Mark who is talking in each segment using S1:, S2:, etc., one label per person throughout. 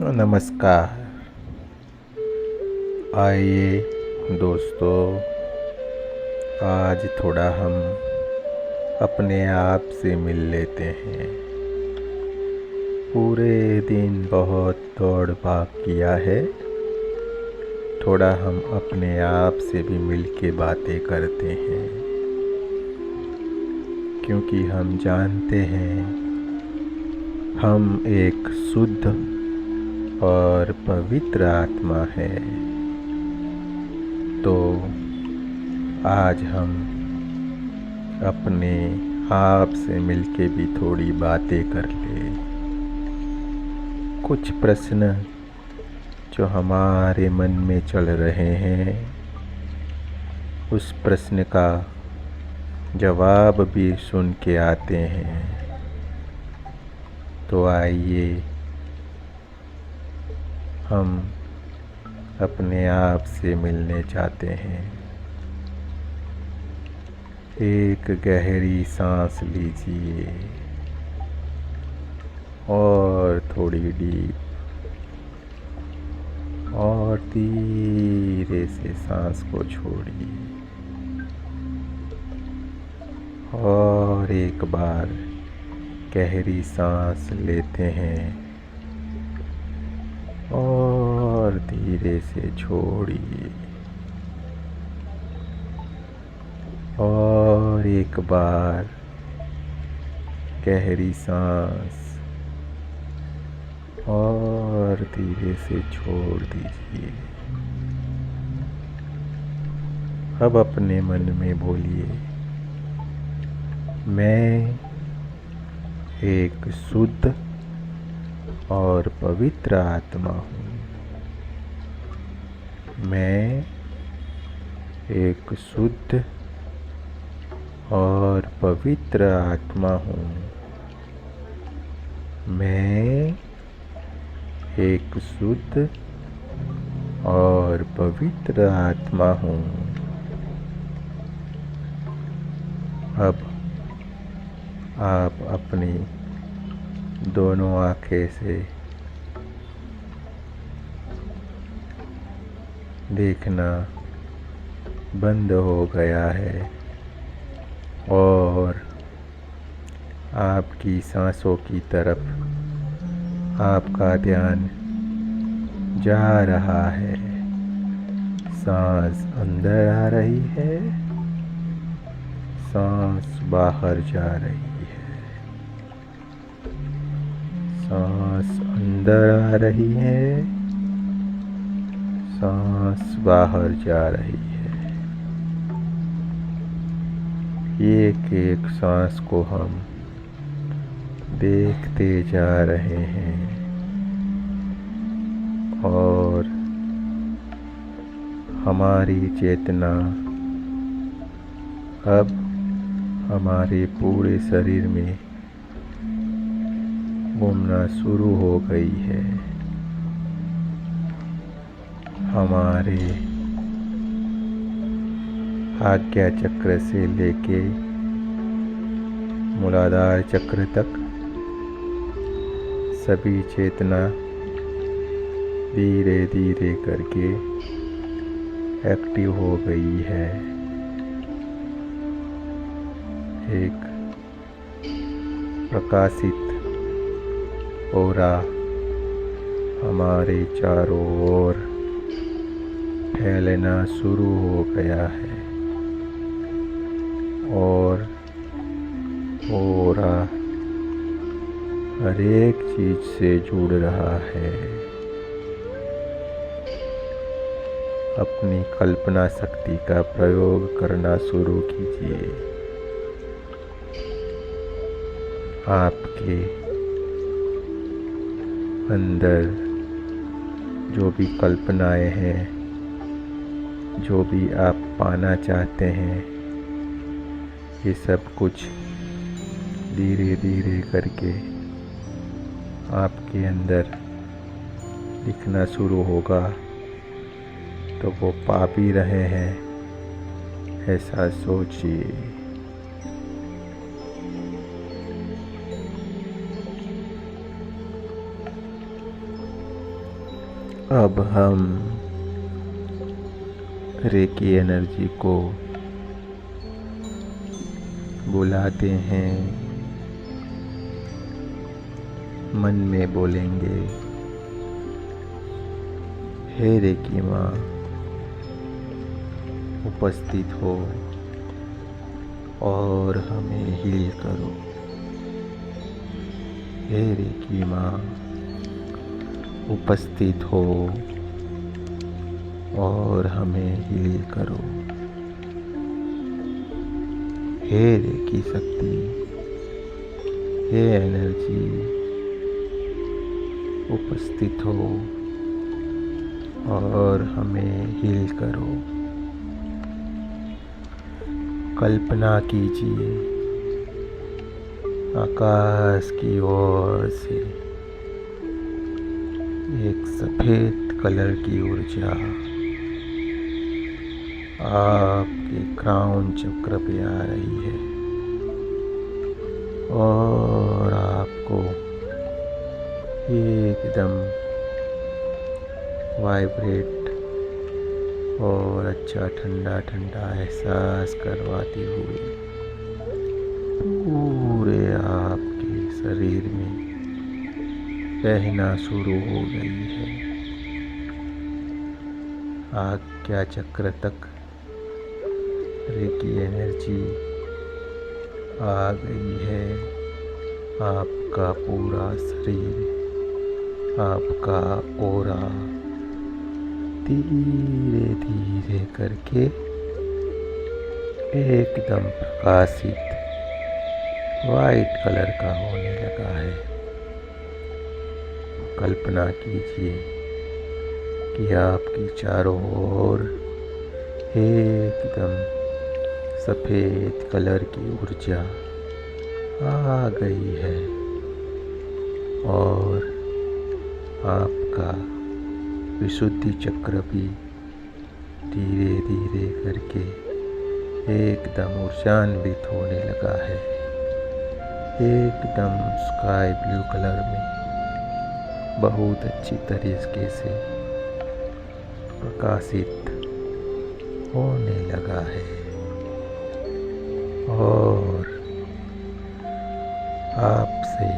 S1: नमस्कार। आइए दोस्तों, आज थोड़ा हम अपने आप से मिल लेते हैं। पूरे दिन बहुत दौड़ भाग किया है, थोड़ा हम अपने आप से भी मिल के बातें करते हैं, क्योंकि हम जानते हैं हम एक शुद्ध और पवित्र आत्मा है। तो आज हम अपने आप से मिलके भी थोड़ी बातें कर ले। कुछ प्रश्न जो हमारे मन में चल रहे हैं, उस प्रश्न का जवाब भी सुन के आते हैं। तो आइए हम अपने आप से मिलने चाहते हैं। एक गहरी सांस लीजिए और थोड़ी डीप, और धीरे से सांस को छोड़िए। और एक बार गहरी सांस लेते हैं और धीरे से छोड़िए। और एक बार गहरी सांस और धीरे से छोड़ दीजिए। अब अपने मन में बोलिए, मैं एक शुद्ध और पवित्र आत्मा हूँ। मैं एक शुद्ध और पवित्र आत्मा हूँ। मैं एक शुद्ध और पवित्र आत्मा हूँ। अब आप अपनी दोनों आँखें से देखना बंद हो गया है और आपकी सांसों की तरफ आपका ध्यान जा रहा है। सांस अंदर आ रही है, सांस बाहर जा रही है। सांस अंदर आ रही है, सांस बाहर जा रही है। एक एक सांस को हम देखते जा रहे हैं और हमारी चेतना अब हमारे पूरे शरीर में घूमना शुरू हो गई है। हमारे आज्ञा चक्र से लेके मूलाधार चक्र तक सभी चेतना धीरे धीरे करके एक्टिव हो गई है। एक प्रकाशित ऑरा हमारे चारों ओर फैलना शुरू हो गया है और ऑरा हर एक चीज से जुड़ रहा है। अपनी कल्पना शक्ति का प्रयोग करना शुरू कीजिए। आपके अंदर जो भी कल्पनाएं हैं, जो भी आप पाना चाहते हैं, ये सब कुछ धीरे धीरे करके आपके अंदर दिखना शुरू होगा। तो वो पा भी रहे हैं, ऐसा सोचिए। अब हम रेकी एनर्जी को बुलाते हैं, मन में बोलेंगे, हे रेकी माँ उपस्थित हो और हमें हील करो। हे रेकी माँ उपस्थित हो और हमें हील करो। हे रेकी शक्ति, हे एनर्जी उपस्थित हो और हमें हील करो। कल्पना कीजिए आकाश की ओर से एक सफेद कलर की ऊर्जा आपके क्राउन चक्र पे आ रही है और आपको एकदम वाइब्रेट और अच्छा ठंडा ठंडा एहसास करवाती हुई पूरे आपके शरीर में बहना शुरू हो गई है। आज्ञा चक्र तक रेकी एनर्जी आ गई है। आपका पूरा शरीर, आपका ओरा धीरे धीरे करके एकदम प्रकाशित वाइट कलर का होने लगा है। कल्पना कीजिए कि आपकी चारों ओर एकदम सफ़ेद कलर की ऊर्जा आ गई है और आपका विशुद्धि चक्र भी धीरे धीरे करके एकदम ऊर्जान्वित होने लगा है। एकदम स्काई ब्लू कलर में बहुत अच्छी तरीके से प्रकाशित होने लगा है और आपसे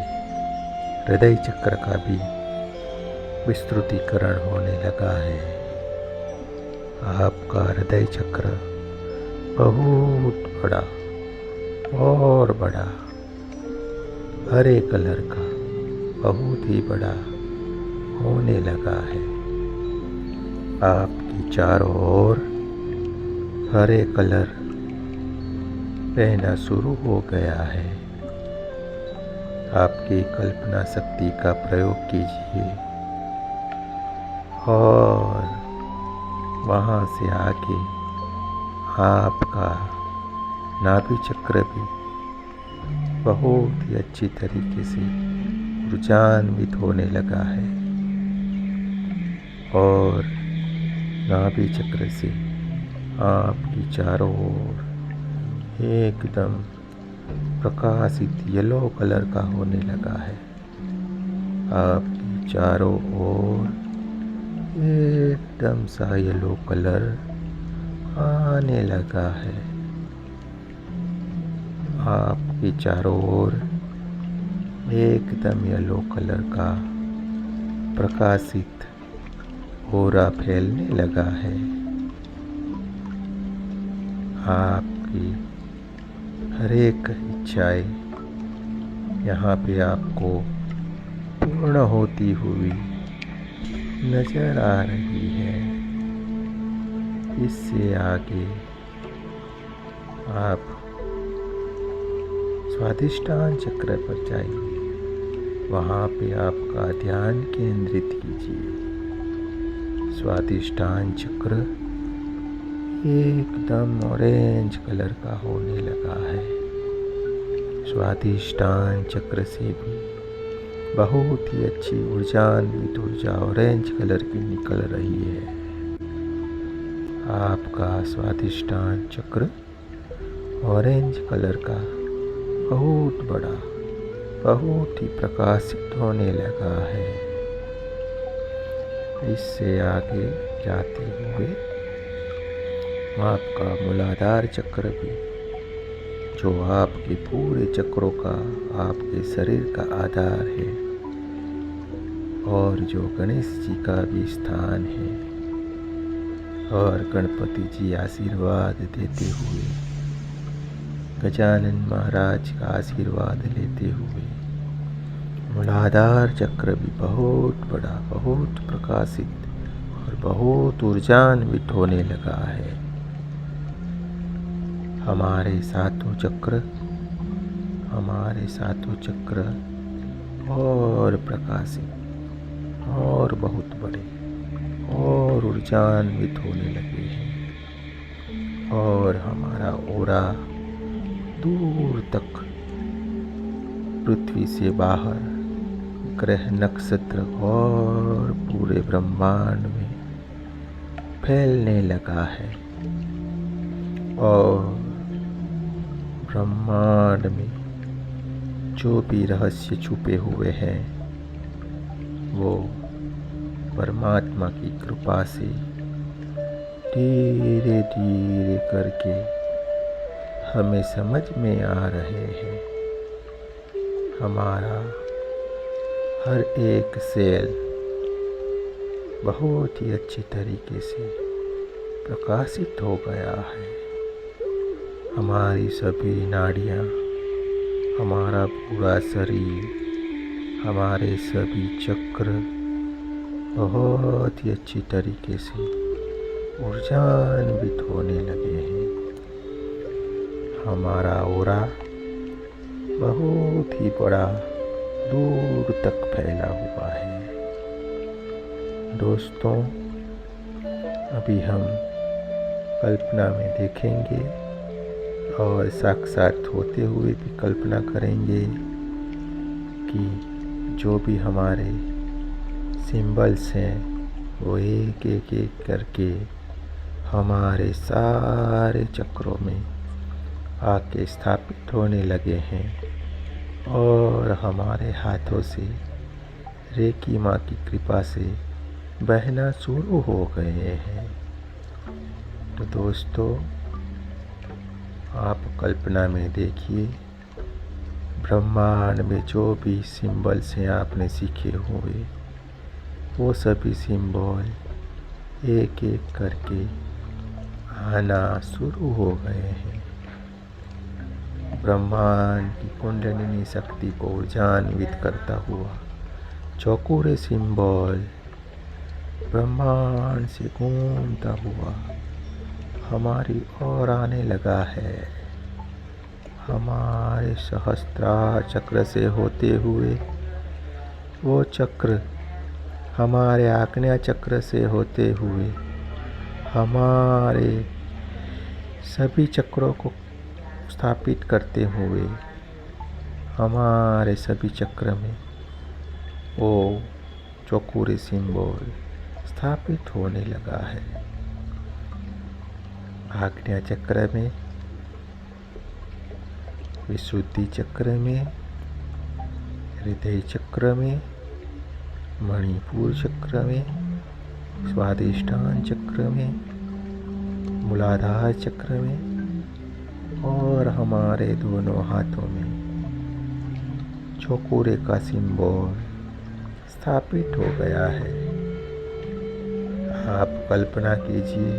S1: हृदय चक्र का भी विस्तृतीकरण होने लगा है। आपका हृदय चक्र बहुत बड़ा और बड़ा हरे कलर का बहुत ही बड़ा होने लगा है। आपकी चारों ओर हरे कलर बहना शुरू हो गया है। आपकी कल्पना शक्ति का प्रयोग कीजिए और वहाँ से आके आपका नाभि चक्र भी बहुत ही अच्छी तरीके से ऊर्जान्वित होने लगा है और नाभि चक्र से आपकी चारों ओर एकदम प्रकाशित येलो कलर का होने लगा है। आपकी चारों ओर एकदम सा येलो कलर आने लगा है। आपके चारों ओर एकदम येलो कलर का प्रकाशित ऑरा फैलने लगा है। आपकी हर एक इच्छाएं यहाँ पे आपको पूर्ण होती हुई नजर आ रही है। इससे आगे आप स्वाधिष्ठान चक्र पर जाइए। वहाँ पे आपका ध्यान केंद्रित कीजिए। स्वाधिष्ठान चक्र एकदम ऑरेंज कलर का होने लगा है। स्वाधिष्ठान चक्र से भी बहुत ही अच्छी ऊर्जान्वित ऊर्जा ऑरेंज कलर की निकल रही है। आपका स्वाधिष्ठान चक्र ऑरेंज कलर का बहुत बड़ा बहुत ही प्रकाशित होने लगा है। इससे आगे जाते हुए आपका मूलाधार चक्र भी, जो आपके पूरे चक्रों का, आपके शरीर का आधार है और जो गणेश जी का भी स्थान है, और गणपति जी आशीर्वाद देते हुए, गजानन महाराज का आशीर्वाद लेते हुए मूलाधार चक्र भी बहुत बड़ा, बहुत प्रकाशित और बहुत ऊर्जान्वित होने लगा है। हमारे सातों चक्र और प्रकाशित और बहुत बड़े और ऊर्जान्वित होने लगे हैं, और हमारा ओरा दूर तक पृथ्वी से बाहर ग्रह, नक्षत्र और पूरे ब्रह्मांड में फैलने लगा है। और ब्रह्मांड में जो भी रहस्य छुपे हुए हैं, वो परमात्मा की कृपा से धीरे धीरे करके हमें समझ में आ रहे हैं। हमारा हर एक सेल बहुत ही अच्छे तरीके से प्रकाशित हो गया है। हमारी सभी नाड़ियाँ, हमारा पूरा शरीर, हमारे सभी चक्र बहुत ही अच्छी तरीके से ऊर्जान्वित होने लगे हैं। हमारा ओरा बहुत ही बड़ा, दूर तक फैला हुआ है। दोस्तों, अभी हम कल्पना में देखेंगे और साक्षात होते हुए भी कल्पना करेंगे कि जो भी हमारे सिंबल्स हैं वो एक एक एक करके हमारे सारे चक्रों में आके स्थापित होने लगे हैं, और हमारे हाथों से रेकी माँ की कृपा से बहना शुरू हो गए हैं। तो दोस्तों, आप कल्पना में देखिए, ब्रह्मांड में जो भी सिंबल्स हैं आपने सीखे हुए, वो सभी सिंबल एक एक करके आना शुरू हो गए हैं। ब्रह्मांड की कुंडलिनी शक्ति को ऊर्जान्वित करता हुआ चौकोरे सिंबल ब्रह्मांड से घूमता हुआ हमारी ओर आने लगा है। हमारे सहस्त्रार चक्र से होते हुए वो चक्र हमारे आग्नेय चक्र से होते हुए हमारे सभी चक्रों को स्थापित करते हुए हमारे सभी चक्र में वो चौकोरे सिंबल स्थापित होने लगा है। आग्नेय चक्र में, विशुद्धि चक्र में, हृदय चक्र में, मणिपुर चक्र में, स्वादिष्ठान चक्र में, मूलाधार चक्र में और हमारे दोनों हाथों में चौकोरे का सिंबल स्थापित हो गया है। आप कल्पना कीजिए,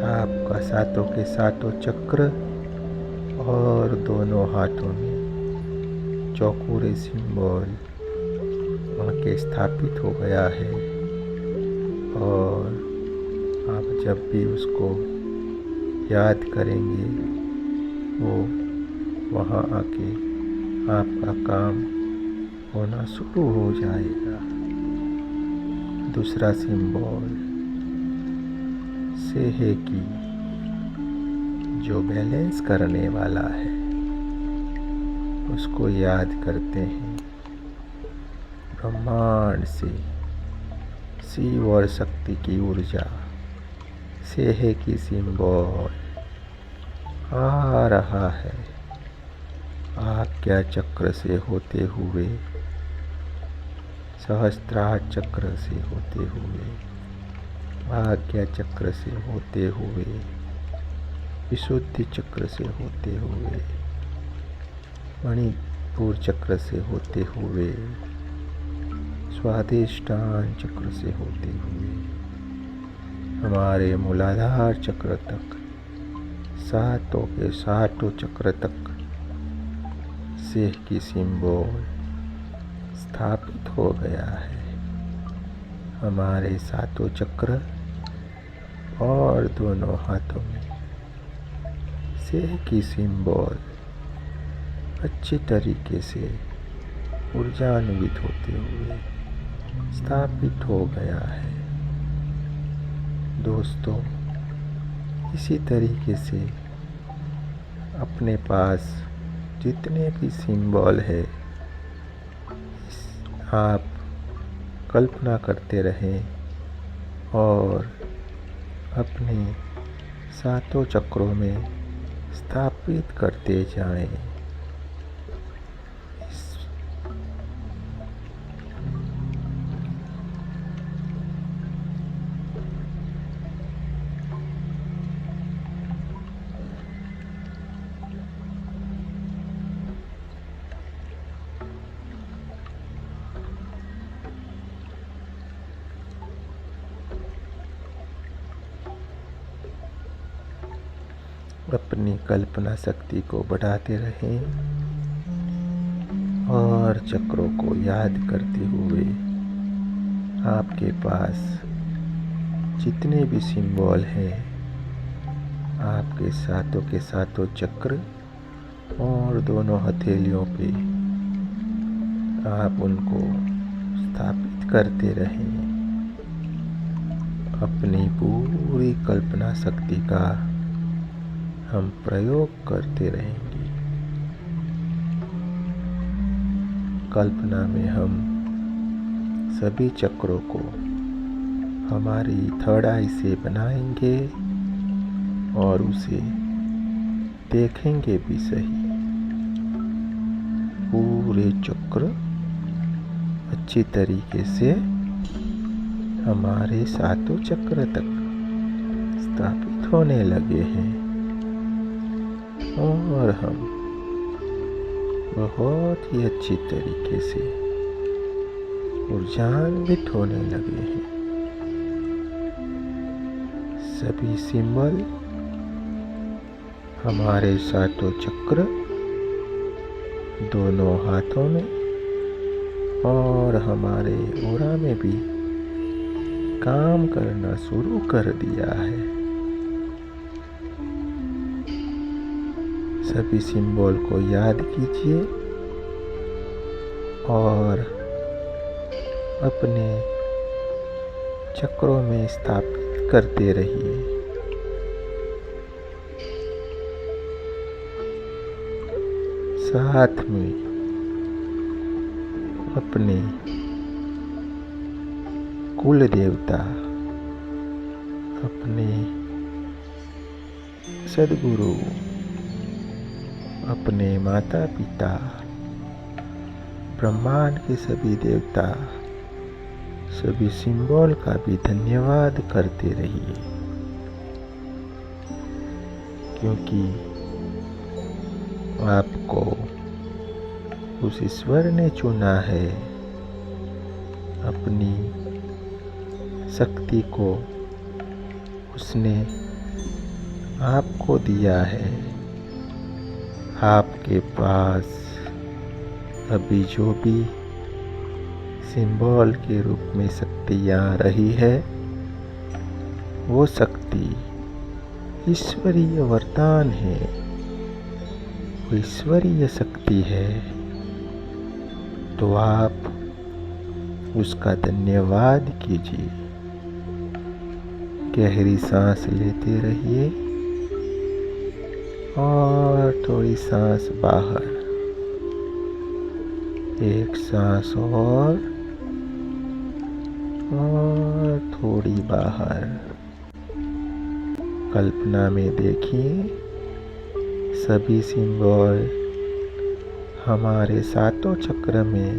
S1: आपका सातों के सातों चक्र और दोनों हाथों में चौकोरे सिंबल आके स्थापित हो गया है, और आप जब भी उसको याद करेंगे वो वहाँ आके आपका काम होना शुरू हो जाएगा। दूसरा सिंबल से है कि जो बैलेंस करने वाला है उसको याद करते हैं। ब्रह्मांड से शिव और शक्ति की ऊर्जा से है कि सिंबल आ रहा है आज्ञा चक्र से होते हुए सहस्त्रार चक्र से होते हुए, भाग्य चक्र से होते हुए, विशुद्धि चक्र से होते हुए, मणिपुर चक्र से होते हुए, स्वादिष्टान चक्र से होते हुए, हमारे मूलाधार चक्र तक, सातों के सातों चक्र तक सिंह की सिंबल स्थापित हो गया है। हमारे सातों चक्र और दोनों हाथों में सिंह की सिंबल अच्छी तरीके से ऊर्जान्वित होते हुए स्थापित हो गया है। दोस्तों, इसी तरीके से अपने पास जितने भी सिंबल है, आप कल्पना करते रहें और अपने सातों चक्रों में स्थापित करते जाएं। अपनी कल्पना शक्ति को बढ़ाते रहें और चक्रों को याद करते हुए आपके पास जितने भी सिंबल हैं, आपके सातों के सातों चक्र और दोनों हथेलियों पे आप उनको स्थापित करते रहें। अपनी पूरी कल्पना शक्ति का हम प्रयोग करते रहेंगे। कल्पना में हम सभी चक्रों को हमारी थर्ड आई से बनाएंगे और उसे देखेंगे भी सही। पूरे चक्र अच्छी तरीके से हमारे सातों चक्र तक स्थापित होने लगे हैं और हम बहुत ही अच्छी तरीके से ऊर्जान्वित होने लगे हैं। सभी सिंबल हमारे सातों चक्र दोनों हाथों में और हमारे ओरा में भी काम करना शुरू कर दिया है। सभी सिंबल को याद कीजिए और अपने चक्रों में स्थापित करते रहिए। साथ में अपने कुल देवता, अपने सद्गुरु, अपने माता पिता, ब्रह्मांड के सभी देवता, सभी सिंबल का भी धन्यवाद करते रहिए, क्योंकि आपको उस ईश्वर ने चुना है। अपनी शक्ति को उसने आपको दिया है। आपके पास अभी जो भी सिंबल के रूप में शक्ति आ रही है, वो शक्ति ईश्वरीय वरदान है, वो ईश्वरीय शक्ति है। तो आप उसका धन्यवाद कीजिए। गहरी सांस लेते रहिए और थोड़ी सांस बाहर, एक सांस और थोड़ी बाहर। कल्पना में देखिए सभी सिंबल हमारे सातों चक्र में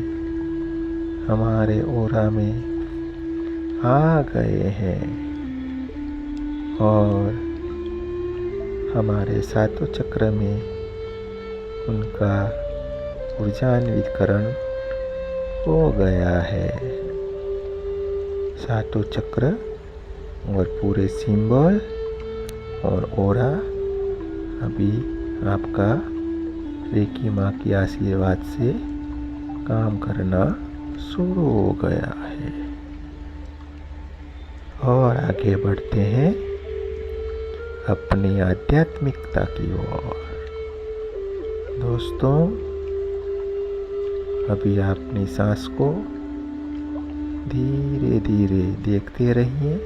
S1: हमारे ऑरा में आ गए हैं और हमारे सातों चक्र में उनका ऊर्जान्वितकरण हो गया है। सातों चक्र और पूरे सिंबल और ऑरा अभी आपका रेकी माँ की आशीर्वाद से काम करना शुरू हो गया है। और आगे बढ़ते हैं अपनी आध्यात्मिकता की ओर। दोस्तों, अभी अपनी सांस को धीरे धीरे देखते रहिए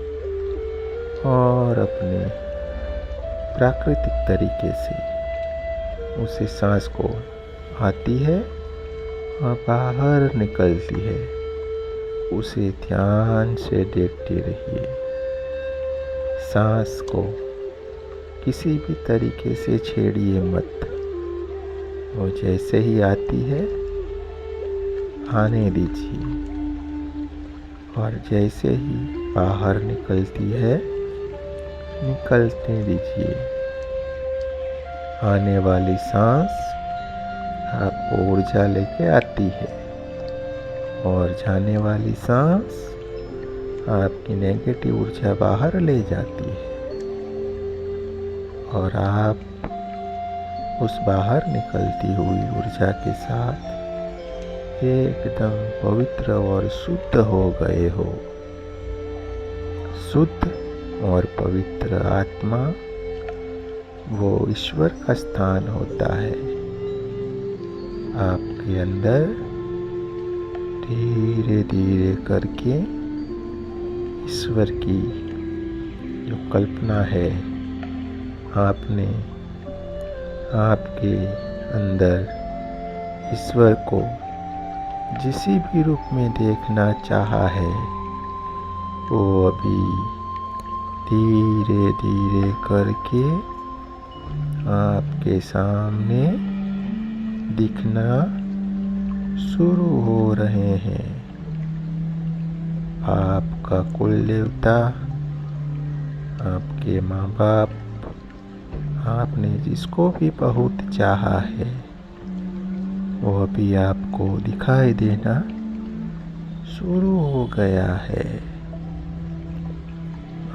S1: और अपने प्राकृतिक तरीके से उसे सांस को आती है और बाहर निकलती है, उसे ध्यान से देखते रहिए। सांस को किसी भी तरीके से छेड़िए मत। वो जैसे ही आती है आने दीजिए और जैसे ही बाहर निकलती है निकलने दीजिए। आने वाली सांस आपको ऊर्जा लेके आती है और जाने वाली सांस आपकी नेगेटिव ऊर्जा बाहर ले जाती है और आप उस बाहर निकलती हुई ऊर्जा के साथ एकदम पवित्र और शुद्ध हो गए हो। शुद्ध और पवित्र आत्मा वो ईश्वर का स्थान होता है। आपके अंदर धीरे धीरे करके ईश्वर की जो कल्पना है, आपने आपके अंदर ईश्वर को जिस भी रूप में देखना चाहा है, वो अभी धीरे धीरे करके आपके सामने दिखना शुरू हो रहे हैं। आपका कुल देवता, आपके माँ बाप, आपने जिसको भी बहुत चाहा है, वो अभी आपको दिखाई देना शुरू हो गया है।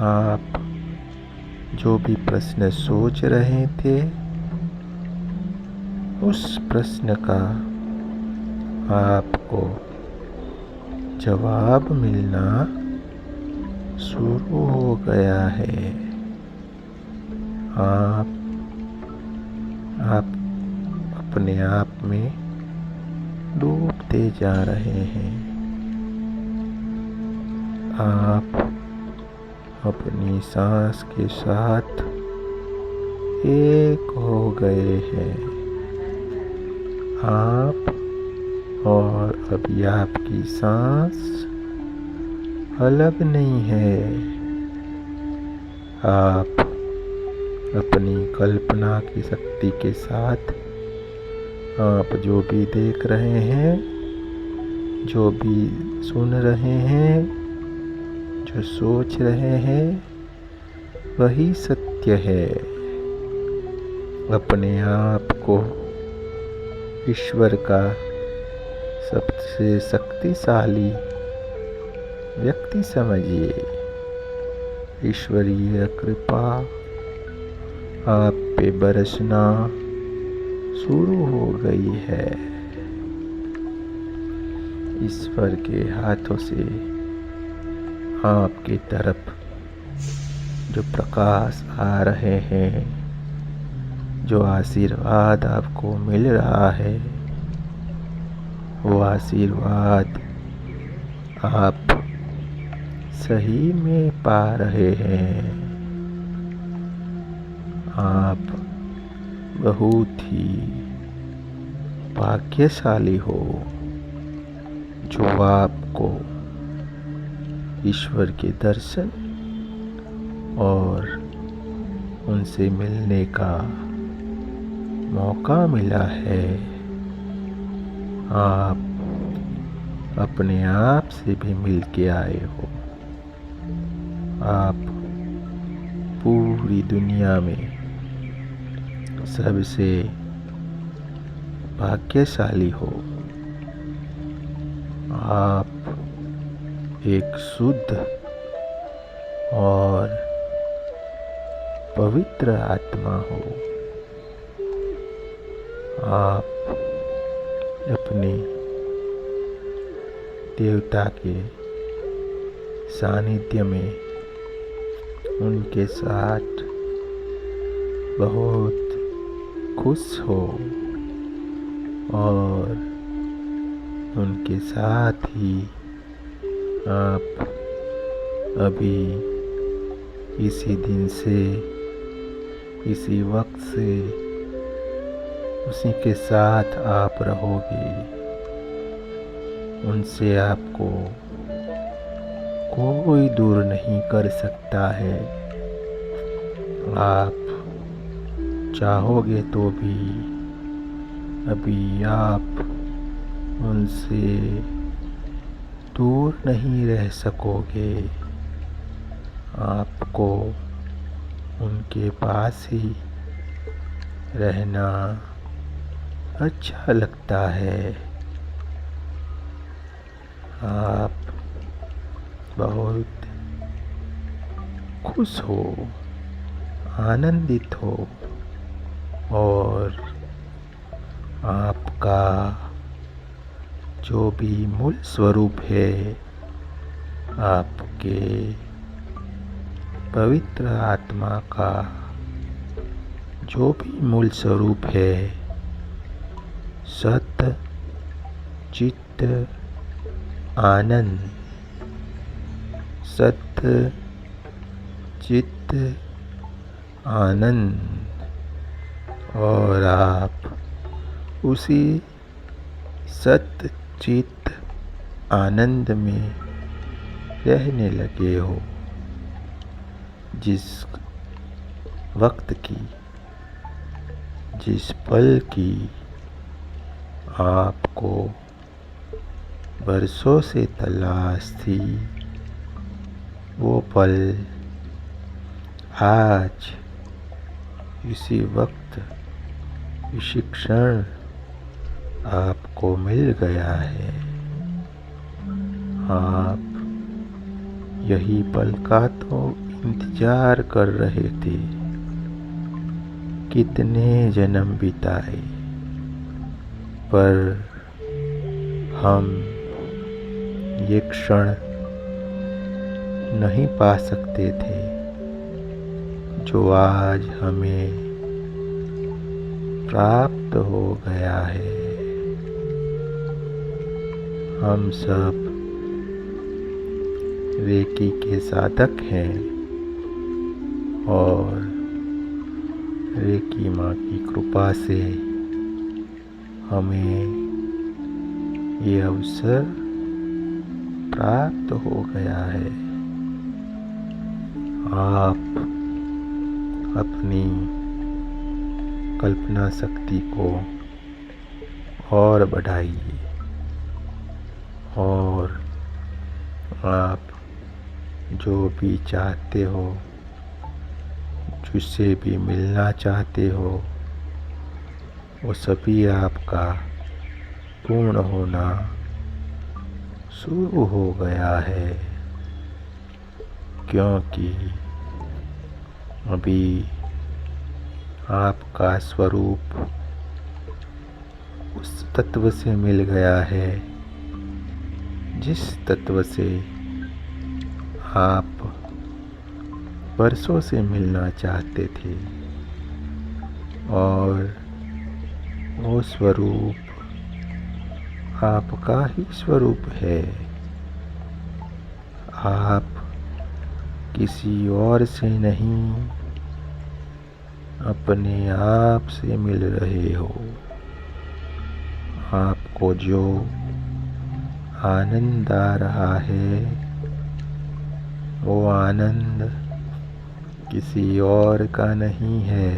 S1: आप जो भी प्रश्न सोच रहे थे, उस प्रश्न का आपको जवाब मिलना शुरू हो गया है। आप अपने आप में डूबते जा रहे हैं। आप अपनी सांस के साथ एक हो गए हैं। आप और अभी आपकी सांस अलग नहीं है। आप अपनी कल्पना की शक्ति के साथ आप जो भी देख रहे हैं, जो भी सुन रहे हैं, जो सोच रहे हैं, वही सत्य है। अपने आप को ईश्वर का सबसे शक्तिशाली व्यक्ति समझिए। ईश्वरीय कृपा आप पे बरसना शुरू हो गई है। ईश्वर के हाथों से आपकी तरफ जो प्रकाश आ रहे हैं, जो आशीर्वाद आपको मिल रहा है, वो आशीर्वाद आप सही में पा रहे हैं। आप बहुत ही भाग्यशाली हो जो आपको ईश्वर के दर्शन और उनसे मिलने का मौका मिला है। आप अपने आप से भी मिल के आए हो। आप पूरी दुनिया में सबसे भाग्यशाली हो। आप एक शुद्ध और पवित्र आत्मा हो। आप अपने देवता के सानिध्य में उनके साथ बहुत खुश हो और उनके साथ ही आप अभी इसी दिन से, इसी वक्त से उसी के साथ आप रहोगे। उनसे आपको कोई दूर नहीं कर सकता है। आप चाहोगे तो भी अभी आप उनसे दूर नहीं रह सकोगे। आपको उनके पास ही रहना अच्छा लगता है। आप बहुत खुश हो, आनंदित हो और आपका जो भी मूल स्वरूप है, आपके पवित्र आत्मा का जो भी मूल स्वरूप है, सत्य, चित्त, आनंद, सत्य, चित्त, आनंद, और आप उसी सत्य, चित्त, आनंद में रहने लगे हो। जिस वक्त की, जिस पल की आपको बरसों से तलाश थी, वो पल आज इसी वक्त, इसी क्षण आपको मिल गया है। आप यही पल का तो इंतजार कर रहे थे। कितने जन्म बिताए, पर हम ये क्षण नहीं पा सकते थे जो आज हमें प्राप्त हो गया है। हम सब रेकी के साधक हैं और रेकी माँ की कृपा से हमें ये अवसर प्राप्त हो गया है। आप अपनी कल्पना शक्ति को और बढ़ाइए और आप जो भी चाहते हो, जिससे भी मिलना चाहते हो, वो सभी आपका पूर्ण होना शुरू हो गया है। क्योंकि अभी आपका स्वरूप उस तत्व से मिल गया है जिस तत्व से आप बरसों से मिलना चाहते थे, और वो स्वरूप आपका ही स्वरूप है। आप किसी और से नहीं, अपने आप से मिल रहे हो। आपको जो आनंद आ रहा है, वो आनंद किसी और का नहीं है।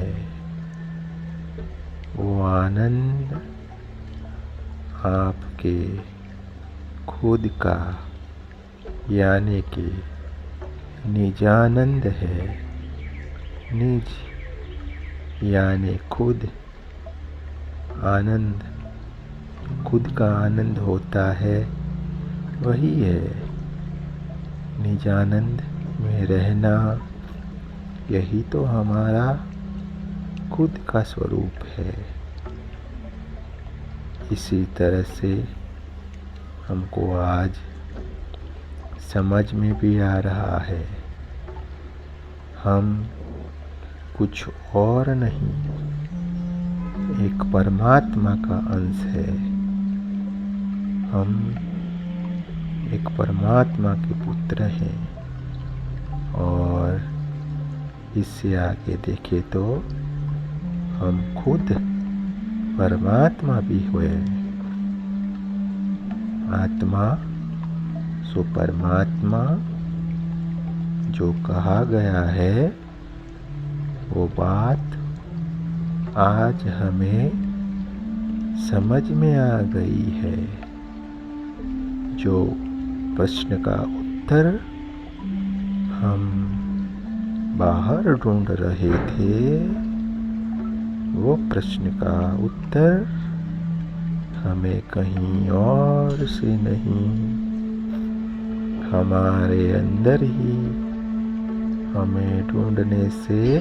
S1: वो आनंद आपके खुद का यानी कि निजानंद है। निज यानी खुद, आनंद, खुद का आनंद होता है वही है निजानंद में रहना। यही तो हमारा खुद का स्वरूप है। इसी तरह से हमको आज समझ में भी आ रहा है, हम कुछ और नहीं, एक परमात्मा का अंश है। हम एक परमात्मा के पुत्र हैं। और इससे आगे देखे तो हम खुद परमात्मा भी हुए। आत्मा सो परमात्मा जो कहा गया है, वो बात आज हमें समझ में आ गई है। जो प्रश्न का उत्तर हम बाहर ढूंढ रहे थे, वो प्रश्न का उत्तर हमें कहीं और से नहीं, हमारे अंदर ही हमें ढूंढने से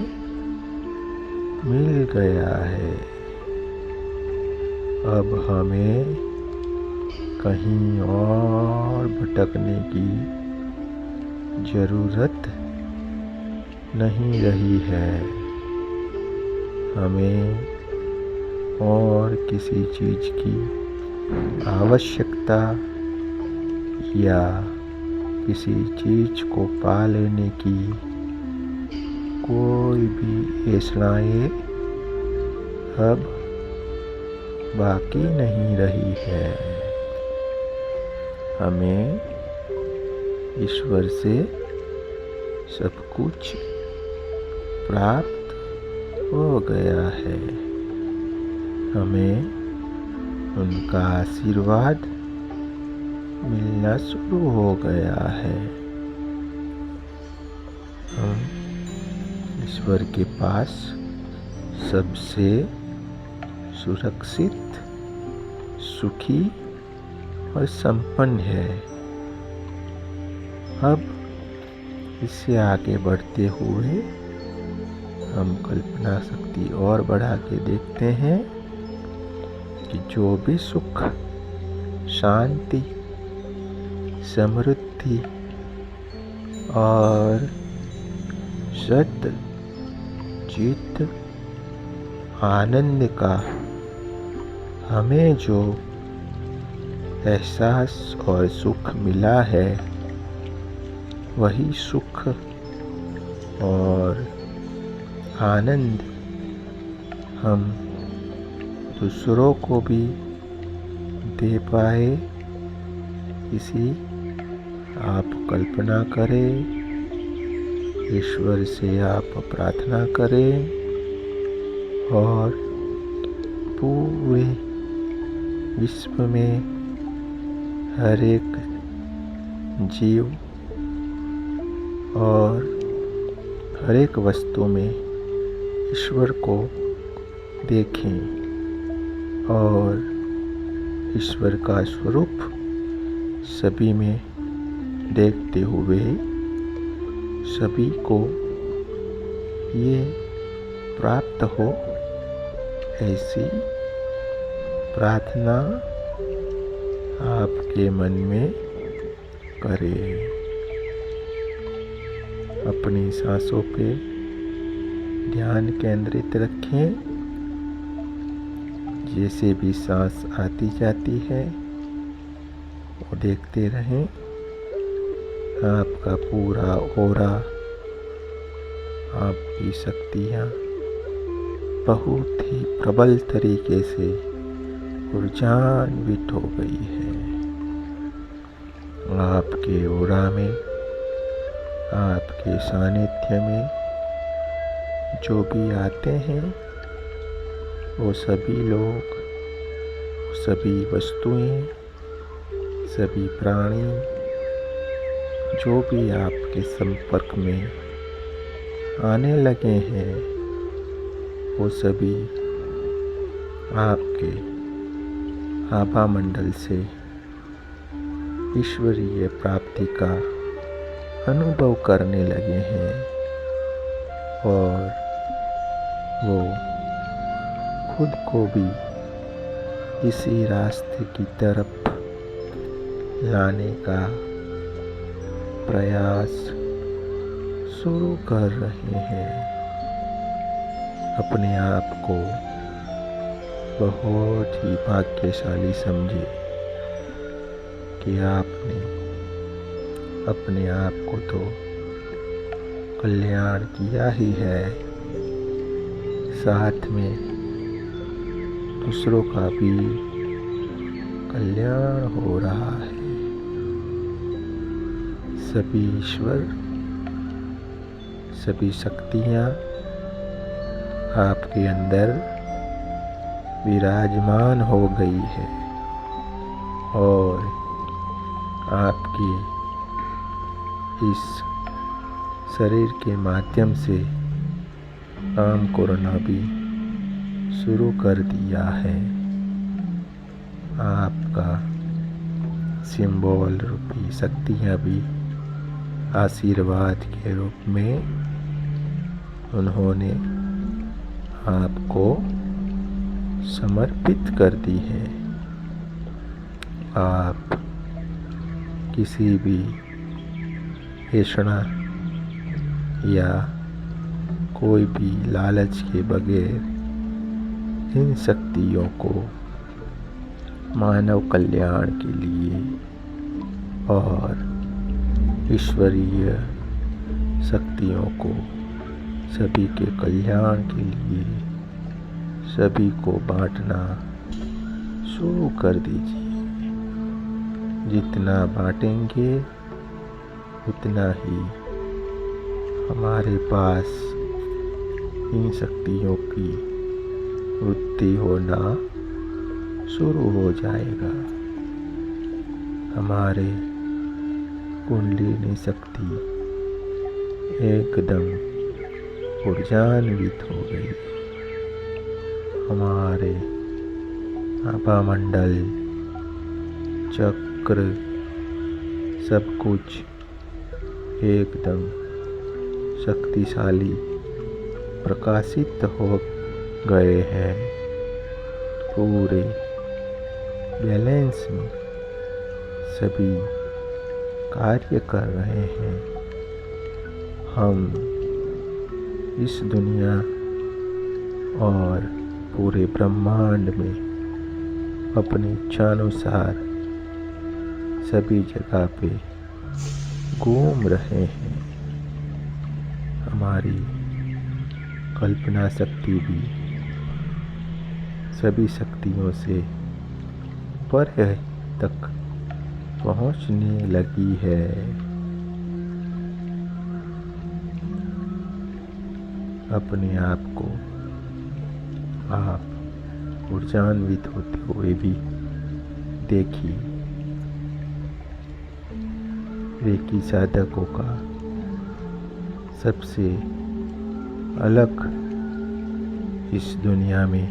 S1: मिल गया है। अब हमें कहीं और भटकने की जरूरत नहीं रही है। हमें और किसी चीज की आवश्यकता या किसी चीज को पा लेने की कोई भी ऐसाएं अब बाकी नहीं रही है। हमें ईश्वर से सब कुछ प्राप्त हो गया है। हमें उनका आशीर्वाद मिलना शुरू हो गया है। हम ईश्वर के पास सबसे सुरक्षित, सुखी और संपन्न है। अब इससे आगे बढ़ते हुए हम कल्पना शक्ति और बढ़ा के देखते हैं कि जो भी सुख, शांति, समृद्धि और सत्य, चित्त, आनंद का हमें जो एहसास और सुख मिला है, वही सुख और आनंद हम दूसरों को भी दे पाए, इसी आप कल्पना करें, ईश्वर से आप प्रार्थना करें और पूरे विश्व में हर एक जीव और हर एक वस्तु में ईश्वर को देखें और ईश्वर का स्वरूप सभी में देखते हुए सभी को ये प्राप्त हो, ऐसी प्रार्थना आपके मन में करें। अपनी सांसों पे ध्यान केंद्रित रखें। जैसे भी सांस आती जाती है वो देखते रहें। आपका पूरा ऑरा, आपकी शक्तियाँ बहुत ही प्रबल तरीके से ऊर्जान्वित हो गई है। आपके ऑरा में, आपके सानिध्य में जो भी आते हैं, वो सभी लोग, सभी वस्तुएं, सभी प्राणी जो भी आपके संपर्क में आने लगे हैं वो सभी आपके आभा मंडल से ईश्वरीय प्राप्ति का अनुभव करने लगे हैं और वो खुद को भी इसी रास्ते की तरफ लाने का प्रयास शुरू कर रहे हैं। अपने आप को बहुत ही भाग्यशाली समझे कि आपने अपने आप को तो कल्याण किया ही है, साथ में दूसरों का भी कल्याण हो रहा है। सभी ईश्वर, सभी शक्तियाँ आपके अंदर विराजमान हो गई है और आपकी इस शरीर के माध्यम से काम करना भी शुरू कर दिया है। आपका सिंबल रूपी शक्तियाँ भी आशीर्वाद के रूप में उन्होंने आपको समर्पित कर दी है। आप किसी भी ऐसा या कोई भी लालच के बगैर इन शक्तियों को मानव कल्याण के लिए और ईश्वरीय शक्तियों को सभी के कल्याण के लिए सभी को बांटना शुरू कर दीजिए। जितना बांटेंगे उतना ही हमारे पास इन शक्तियों की वृद्धि होना शुरू हो जाएगा। हमारे कुंडलिनी शक्ति एकदम ऊर्जान्वित हो गई। हमारे आभा मंडल, चक्र, सब कुछ एकदम शक्तिशाली प्रकाशित हो गए हैं। पूरे बैलेंस में सभी कार्य कर रहे हैं। हम इस दुनिया और पूरे ब्रह्मांड में अपनी इच्छानुसार सभी जगह पे घूम रहे हैं। हमारी कल्पना शक्ति भी सभी शक्तियों से परे तक पहुंचने लगी है। अपने आप को आप ऊर्जान्वित होते हुए भी देखिए। रेकी साधकों का सबसे अलग इस दुनिया में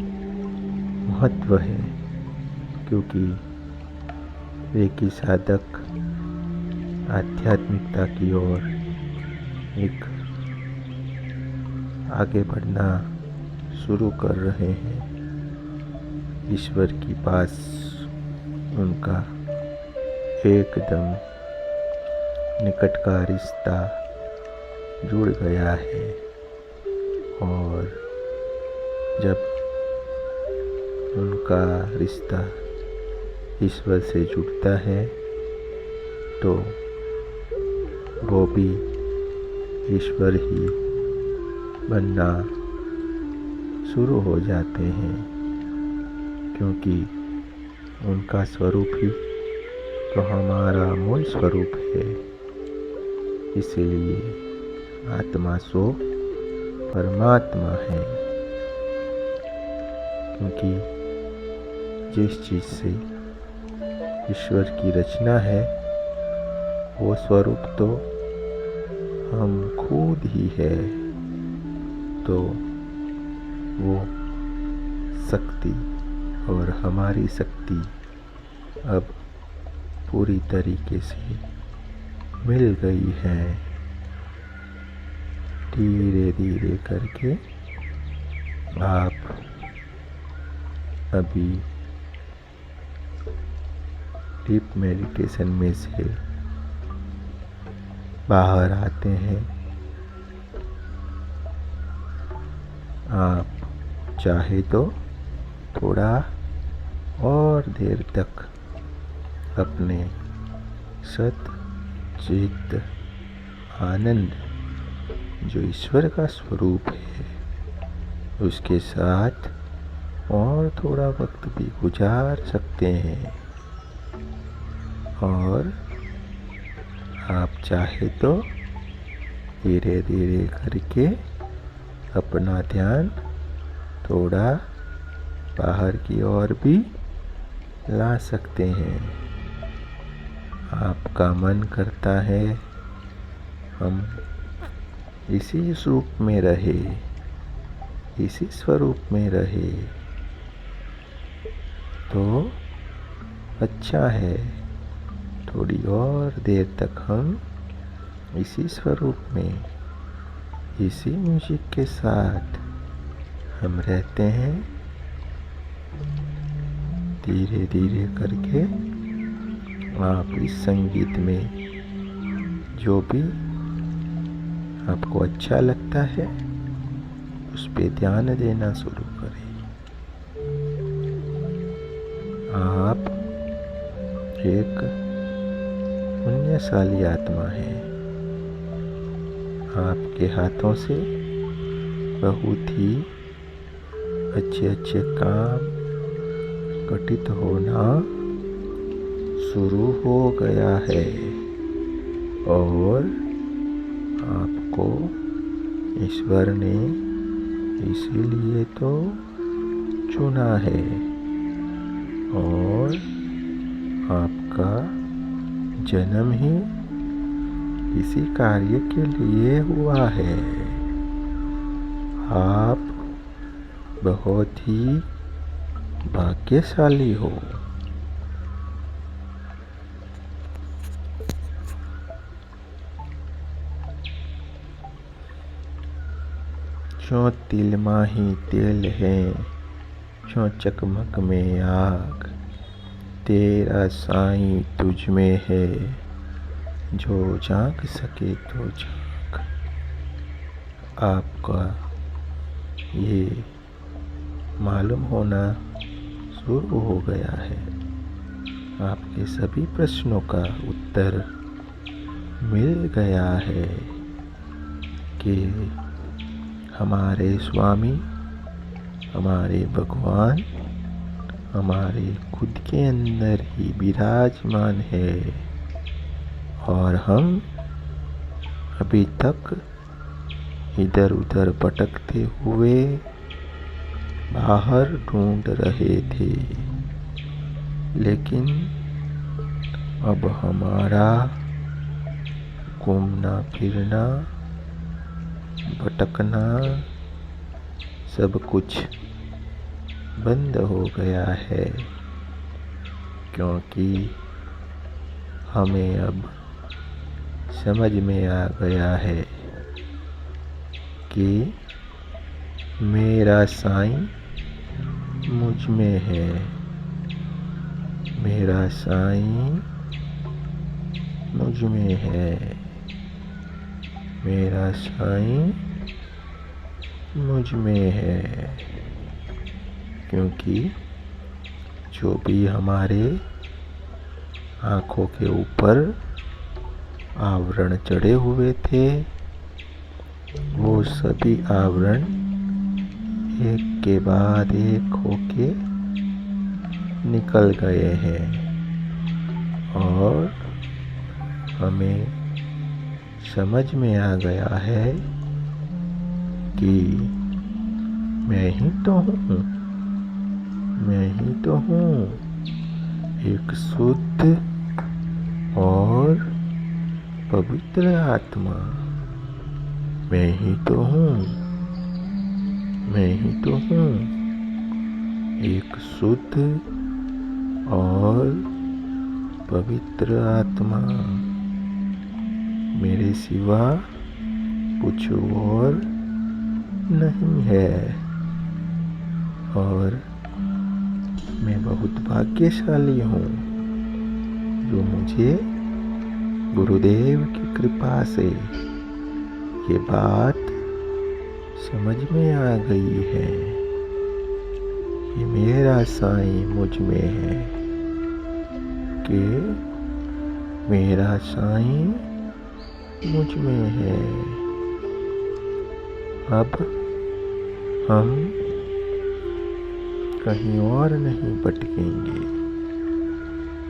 S1: महत्व है, क्योंकि रेकी साधक आध्यात्मिकता की ओर एक आगे बढ़ना शुरू कर रहे हैं। ईश्वर के पास उनका एकदम निकट का रिश्ता जुड़ गया है और जब उनका रिश्ता ईश्वर से जुड़ता है तो वो भी ईश्वर ही बनना शुरू हो जाते हैं, क्योंकि उनका स्वरूप ही तो हमारा मूल स्वरूप है। इसलिए आत्मा सो परमात्मा है, क्योंकि जिस चीज़ से ईश्वर की रचना है, वो स्वरूप तो हम खुद ही है। तो वो शक्ति और हमारी शक्ति अब पूरी तरीके से मिल गई है। धीरे धीरे करके आप अभी डीप मेडिटेशन में से बाहर आते हैं। आप चाहे तो थोड़ा और देर तक अपने सत चित आनंद जो ईश्वर का स्वरूप है उसके साथ और थोड़ा वक्त भी गुजार सकते हैं। और आप चाहे तो धीरे धीरे करके अपना ध्यान थोड़ा बाहर की ओर भी ला सकते हैं। आपका मन करता है हम इसी रूप में रहे, इसी स्वरूप में रहे, तो अच्छा है। थोड़ी और देर तक हम इसी स्वरूप में, इसी म्यूजिक के साथ हम रहते हैं। धीरे धीरे करके आप इस संगीत में जो भी आपको अच्छा लगता है उस पे ध्यान देना शुरू करें। आप एक पुण्यशाली आत्मा है। आपके हाथों से बहुत ही अच्छे अच्छे काम घटित होना शुरू हो गया है और आपको ईश्वर ने इसीलिए तो चुना है और आपका जन्म ही इसी कार्य के लिए हुआ है। आप बहुत ही भाग्यशाली हो। जो तिल माही तेल है, जो चकमक में आग, तेरा साईं तुझ में है, जो जाग सके तो जाग। आपका ये मालूम होना शुरू हो गया है। आपके सभी प्रश्नों का उत्तर मिल गया है कि हमारे स्वामी, हमारे भगवान हमारे खुद के अंदर ही विराजमान है और हम अभी तक इधर उधर भटकते हुए बाहर ढूंढ रहे थे, लेकिन अब हमारा घूमना फिरना भटकना सब कुछ बंद हो गया है, क्योंकि हमें अब समझ में आ गया है कि मेरा साईं मुझ में है, मेरा साईं मुझ में है, मेरा साईं मुझ में है। क्योंकि जो भी हमारे आँखों के ऊपर आवरण चढ़े हुए थे वो सभी आवरण एक के बाद एक होके निकल गए हैं और हमें समझ में आ गया है कि मैं ही तो हूँ, मैं ही तो हूँ, एक शुद्ध और पवित्र आत्मा। मैं ही तो हूँ, मैं ही तो हूँ। एक शुद्ध और पवित्र आत्मा। मेरे सिवा कुछ और नहीं है। और मैं बहुत भाग्यशाली हूँ जो मुझे गुरुदेव की कृपा से ये बात समझ में आ गई है कि मेरा साईं मुझ में है, कि मेरा साईं मुझ में है। अब हम कहीं और नहीं भटकेंगे,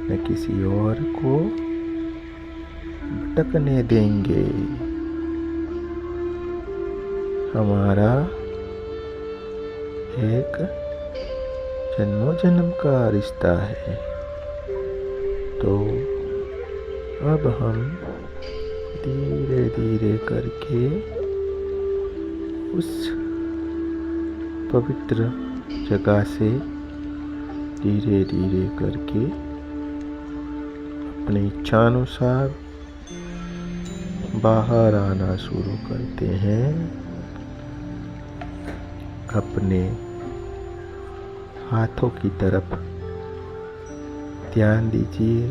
S1: न किसी और को भटकने देंगे। हमारा एक जन्मों जन्म का रिश्ता है। तो अब हम धीरे धीरे करके उस पवित्र जगह से धीरे धीरे करके अपनी इच्छानुसार बाहर आना शुरू करते हैं। अपने हाथों की तरफ ध्यान दीजिए।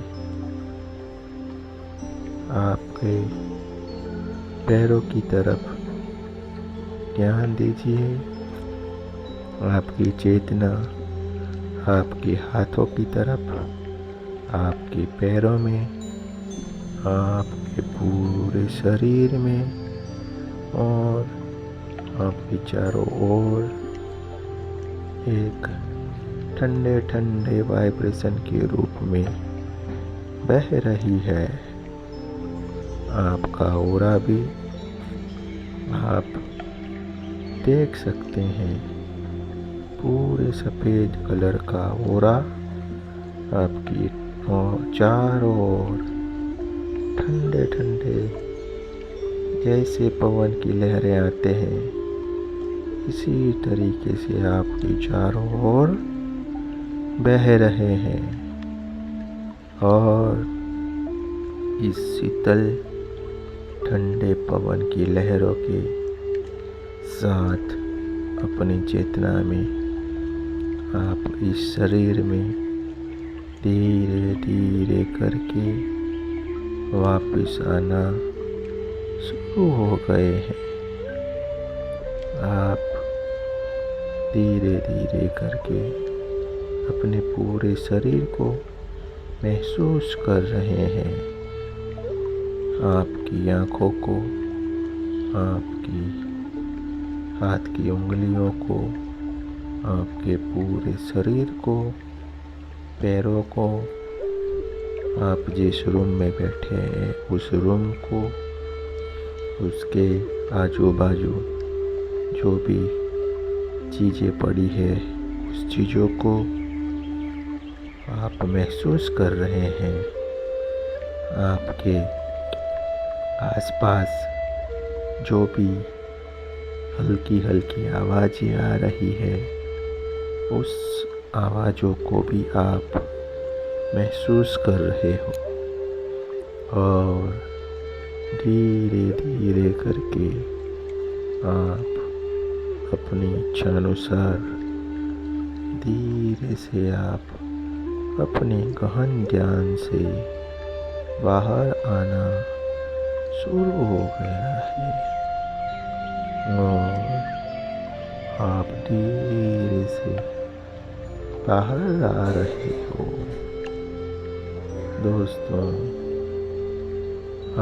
S1: आपके पैरों की तरफ ध्यान दीजिए। आपकी चेतना आपके हाथों की तरफ, आपके पैरों में, आपके पूरे शरीर में और आपके चारों ओर एक ठंडे ठंडे वाइब्रेशन के रूप में बह रही है। आपका ऑरा भी आप देख सकते हैं। पूरे सफ़ेद कलर का ऑरा आपकी चारों ओर ठंडे ठंडे जैसे पवन की लहरें आते हैं, इसी तरीके से आपके चारों ओर बह रहे हैं। और इस शीतल ठंडे पवन की लहरों के साथ अपनी चेतना में आप इस शरीर में धीरे धीरे करके वापस आना शुरू हो गए हैं। आप धीरे धीरे करके अपने पूरे शरीर को महसूस कर रहे हैं। आपकी आँखों को, आपकी हाथ की उंगलियों को, आपके पूरे शरीर को, पैरों को, आप जिस रूम में बैठे हैं उस रूम को, उसके आजू बाजू जो भी चीज़ें पड़ी है उस चीज़ों को आप महसूस कर रहे हैं। आपके आसपास जो भी हल्की हल्की आवाज़ें आ रही है उस आवाज़ों को भी आप महसूस कर रहे हो। और धीरे धीरे करके आप अपनी इच्छानुसार धीरे से आप अपने गहन ज्ञान से बाहर आना शुरू हो गया है। और आप धीरे से बाहर आ रहे हो। दोस्तों,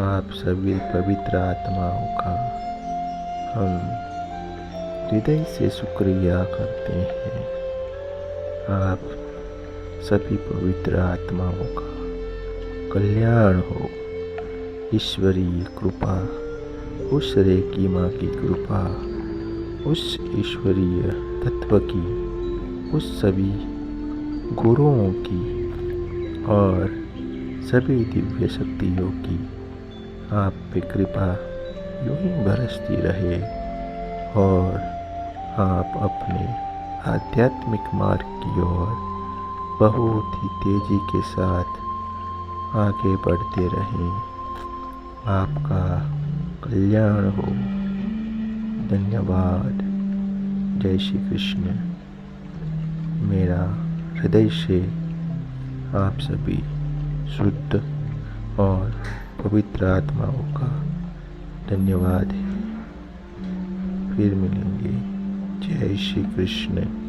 S1: आप सभी पवित्र आत्माओं का हम हृदय से शुक्रिया करते हैं। आप सभी पवित्र आत्माओं का कल्याण हो। ईश्वरीय कृपा, उस रेकी माँ की कृपा, उस ईश्वरीय तत्व की, उस सभी गुरुओं की और सभी दिव्य शक्तियों की आप पे कृपा यूं ही बरसती रहे और आप अपने आध्यात्मिक मार्ग की ओर बहुत ही तेजी के साथ आगे बढ़ते रहें। आपका कल्याण हो। धन्यवाद। जय श्री कृष्ण। मेरा हृदय से आप सभी शुद्ध और पवित्र आत्माओं का धन्यवाद है। फिर मिलेंगे। जय श्री कृष्ण।